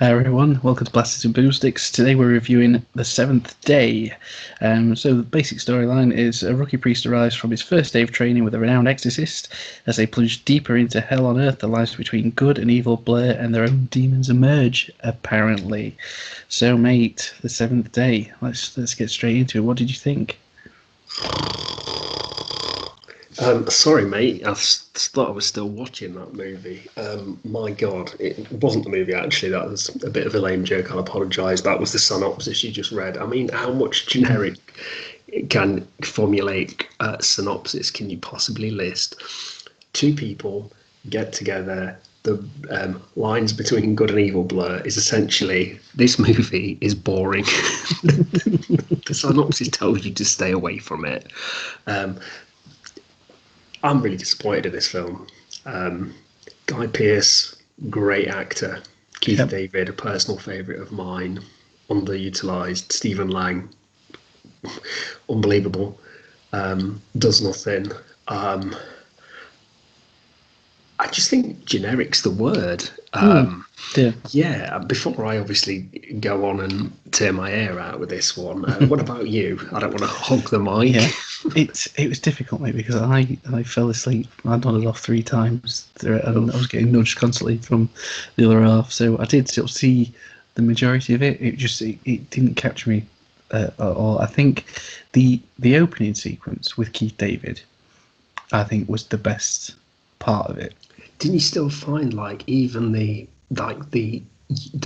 Hi everyone, welcome to Blasters and Boomsticks. Today we're reviewing The Seventh Day. So the basic storyline is a rookie priest arrives from his first day of training with a renowned exorcist. As they plunge deeper into hell on earth, the lines between good and evil blur and their own demons emerge, apparently. So mate, The Seventh Day. Let's get straight into it. What did you think? Sorry, mate. Thought I was still watching that movie. My God, it wasn't the movie actually. That was a bit of a lame joke. I'll apologise. That was the synopsis you just read. I mean, how much generic can formulaic synopsis can you possibly list? Two people get together. The lines between good and evil blur is essentially this movie is boring. The synopsis tells you to stay away from it. I'm really disappointed in this film. Guy Pearce, great actor. Keith David, a personal favourite of mine. Underutilised. Stephen Lang, unbelievable. Does nothing. I just think generic's the word. Yeah, before I obviously go on and tear my hair out with this one, what about you? I don't want to hog the mic. Yeah, it was difficult, mate, because I fell asleep. I nodded off 3 times through it, and I was getting nudged constantly from the other half. So I did sort of see the majority of it. It didn't catch me at all. I think the opening sequence with Keith David, I think, was the best part of it. Didn't you still find even the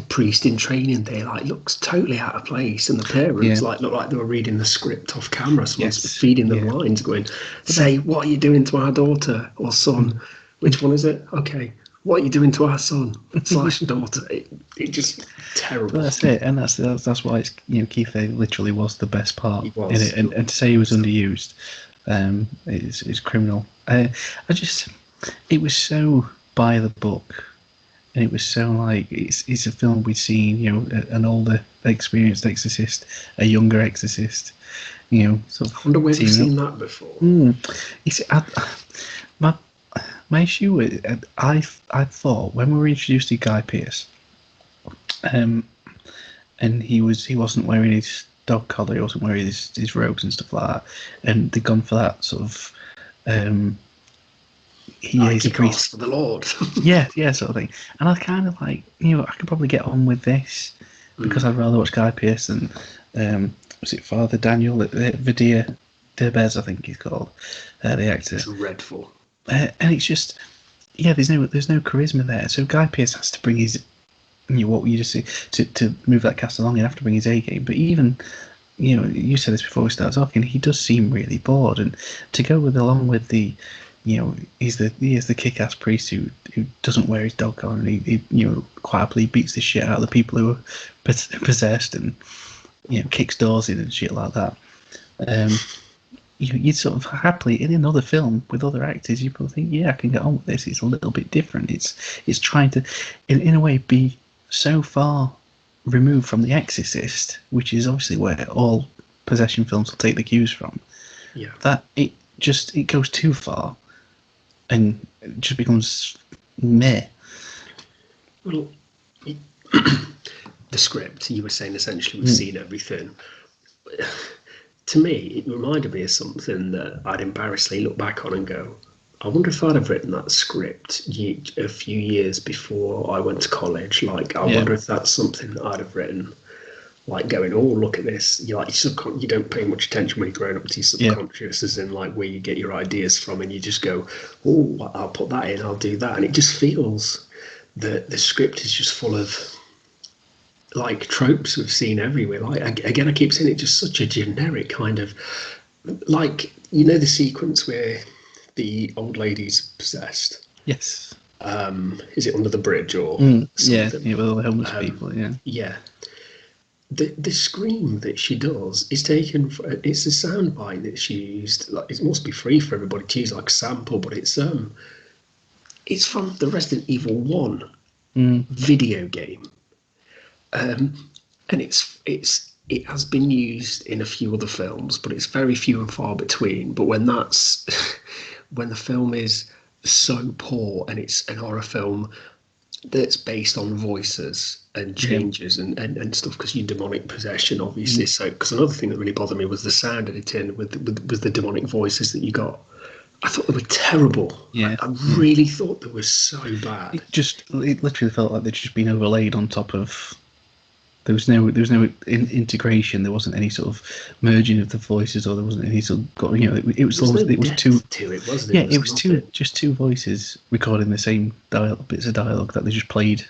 priest in training there looks totally out of place, and the parents look like they were reading the script off camera. Someone's feeding them lines, going, "Say what are you doing to our daughter or son? Which one is it? Okay, what are you doing to our son slash daughter?" It just terrible. But that's it, and that's why it's Keith David literally was the best part in it, and to say he was underused, is criminal. It was so by the book, and it was so it's a film we've seen, an older, experienced exorcist, a younger exorcist, sort of. I wonder where we've seen that before. You see, my issue with I thought when we were introduced to Guy Pearce, and he wasn't wearing his dog collar, he wasn't wearing his robes and stuff like that, and they'd gone for that sort of. He's a priest for the Lord. yeah, sort of thing. And I kind of I could probably get on with this because I'd rather watch Guy Pearce than was it Father Daniel Vidia Derbez, I think he's called, the actor. Dreadful. And it's just there's no charisma there. So Guy Pearce has to bring his what you just see to move that cast along. You have to bring his A game. But even you said this before we started talking, he does seem really bored, and to go along with the. He is the kick-ass priest who doesn't wear his dog collar, and he quite happily beats the shit out of the people who are possessed, and kicks doors in and shit like that. You'd sort of happily in another film with other actors, you probably think, I can get on with this. It's a little bit different. It's trying to, in a way, be so far removed from The Exorcist, which is obviously where all possession films will take the cues from. Yeah. That it goes too far. And it just becomes meh. Well, the script, you were saying essentially we've seen everything. To me, it reminded me of something that I'd embarrassingly look back on and go, I wonder if I'd have written that script a few years before I went to college. I wonder if that's something I'd have written. Going, oh, look at this. You don't pay much attention when you're growing up to your subconscious, as in where you get your ideas from, and you just go, oh, I'll put that in, I'll do that, and it just feels that the script is just full of tropes we've seen everywhere. Again, I keep saying it's just such a generic kind of the sequence where the old lady's possessed. Yes. Is it under the bridge or something? Yeah, with all the homeless people. Yeah. The scream that she does is taken. It's a soundbite that she used. It must be free for everybody to use, sample, but it's from the Resident Evil 1 video game, and it has been used in a few other films, but it's very few and far between. But when the film is so poor and it's an horror film that's based on voices, and changes and stuff because you're demonic possession, obviously. So, because another thing that really bothered me was the sound editing with the demonic voices that you got. I thought they were terrible. Yeah, I really thought they were so bad. It literally felt like they'd just been overlaid on top of. There was no integration. There wasn't any sort of merging of the voices, or there wasn't any sort of it was almost, it was two. To it, wasn't Yeah, it? it was two voices recording the same bits of dialogue that they just played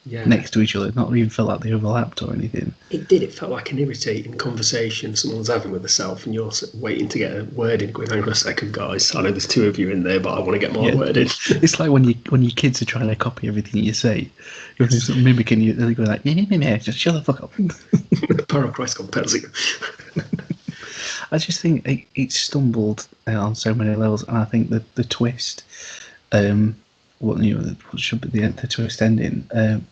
next to each other. It not even felt like they overlapped or anything. It did. It felt like an irritating conversation someone's having with herself, and you're waiting to get a word in. Going, hang on a second, guys. I know there's two of you in there, but I want to get my word in. It's like when your kids are trying to copy everything you say. You're sort of mimicking you. They're going like, just shut the fuck up. Power of Christ compels you. I just think it stumbled on so many levels, and I think that the twist. What should be the twist ending?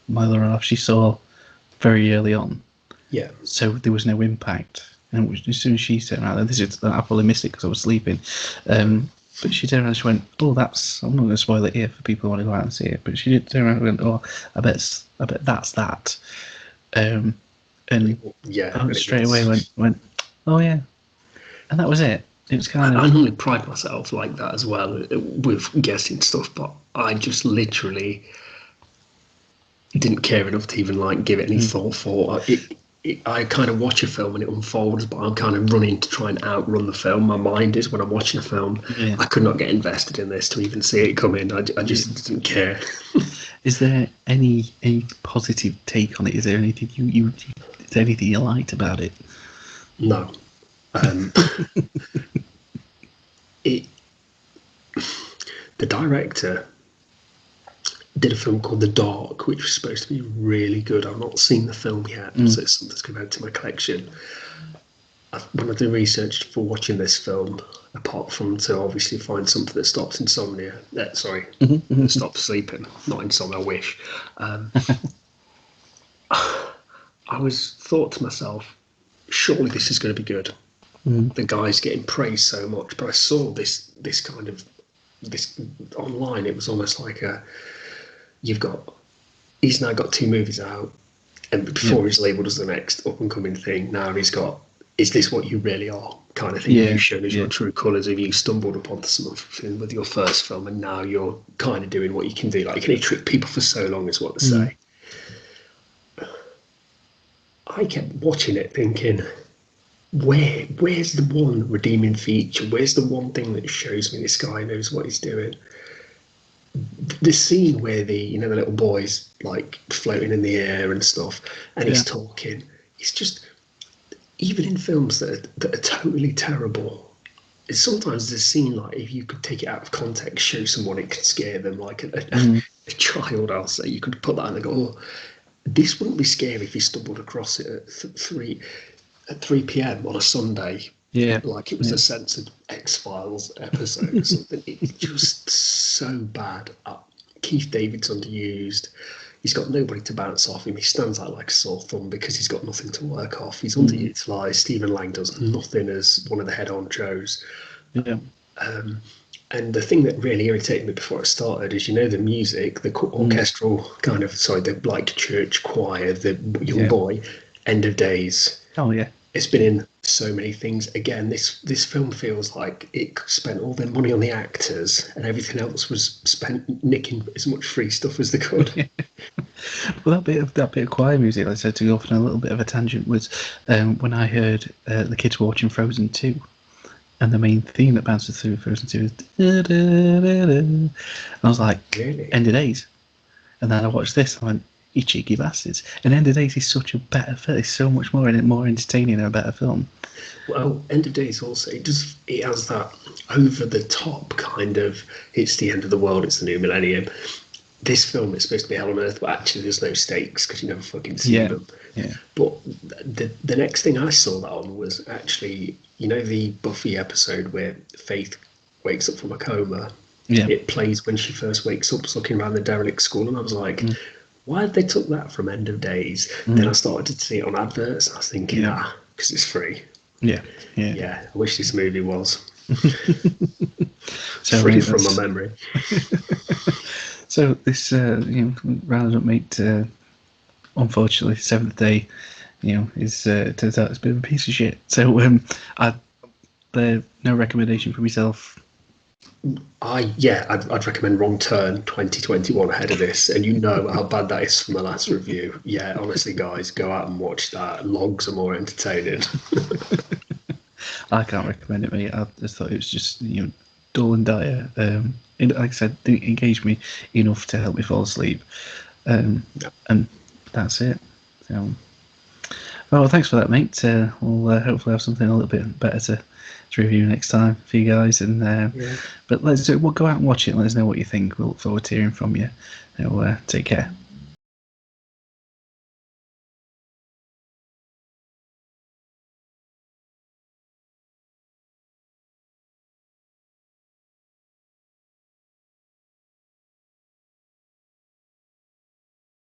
My mother she saw very early on. Yeah. So there was no impact, and as soon as she turned around, I probably missed it because I was sleeping. But she turned around and she went, "Oh, that's." I'm not going to spoil it here for people who want to go out and see it. But she did turn around and went, "Oh, I bet that's that." And I straight away went, "Oh yeah," and that was it. It was kind of. I normally pride myself like that as well with guessing stuff, but I just literally didn't care enough to even give it any thought for it. I kind of watch a film and it unfolds, but I'm kind of running to try and outrun the film. My mind is when I'm watching a film. Yeah. I could not get invested in this to even see it come in. I just didn't care. Is there any positive take on it? Is there anything is there anything you liked about it? No. The director did a film called The Dark, which was supposed to be really good. I've not seen the film yet, so it's something that's going to add to my collection. When I do research for watching this film, apart from to obviously find something that stops insomnia, that stops sleeping, not insomnia, I wish. I thought to myself, surely this is going to be good. The guy's getting praised so much, but I saw this online. It was almost like he's now got 2 movies out, and before he's labelled as the next up and coming thing, now he's got, is this what you really are, kind of thing. You've shown us your true colours. Have you stumbled upon something with your first film, and now you're kind of doing what you can do? You can only trick people for so long, is what they say. I kept watching it thinking, where's the one redeeming feature? Where's the one thing that shows me this guy knows what he's doing? The scene where the little boy's floating in the air and stuff, and he's talking. It's just, even in films that are totally terrible, sometimes the scene, if you could take it out of context, show someone, it could scare them. A child, I'll say, you could put that and they go, "Oh, this wouldn't be scary if you stumbled across it at 3 p.m. on a Sunday." Yeah, it was a censored X-Files episode or something. It's just so bad. Keith David's underused. He's got nobody to bounce off him. He stands out like a sore thumb because he's got nothing to work off. He's underutilised. Stephen Lang does nothing as one of the head honchos. Yeah. And the thing that really irritated me before it started is, the music, the orchestral kind of, the church choir, the young boy, End of Days. Oh yeah. It's been in so many things. Again, this film feels like it spent all their money on the actors, and everything else was spent nicking as much free stuff as they could. Well, that bit of choir music, like I said, to go off on a little bit of a tangent, was when I heard the kids were watching Frozen 2, and the main theme that bounces through Frozen 2 is da, da, da, da. And I was like, really? End of Days. And then I watched this, and I went, you cheeky bastards. And End of Days is such a better film. It's so much more entertaining and a better film. Well, End of Days also, it has that over-the-top kind of, it's the end of the world, it's the new millennium. This film is supposed to be hell on earth, but actually there's no stakes because you never fucking see them. Yeah. But the next thing I saw that on was actually, the Buffy episode where Faith wakes up from a coma. Yeah. It plays when she first wakes up, looking around the derelict school, and I was like, why had they took that from End of Days? Then I started to see it on adverts, and I was thinking, because it's free. Yeah. I wish this movie was free from my memory. So this rounded up, mate. unfortunately, Seventh Day, is turns out it's a bit of a piece of shit. So no recommendation for myself. I'd recommend Wrong Turn 2021 ahead of this, and you know how bad that is from the last review. Yeah, honestly, guys, go out and watch that. Logs are more entertaining. I can't recommend it, mate. I just thought it was just dull and dire. Like I said, didn't engage me enough to help me fall asleep, and that's it. So, well, thanks for that, mate. We'll hopefully have something a little bit better to review next time for you guys. And but we'll go out and watch it and let us know what you think. We'll look forward to hearing from you. Take care.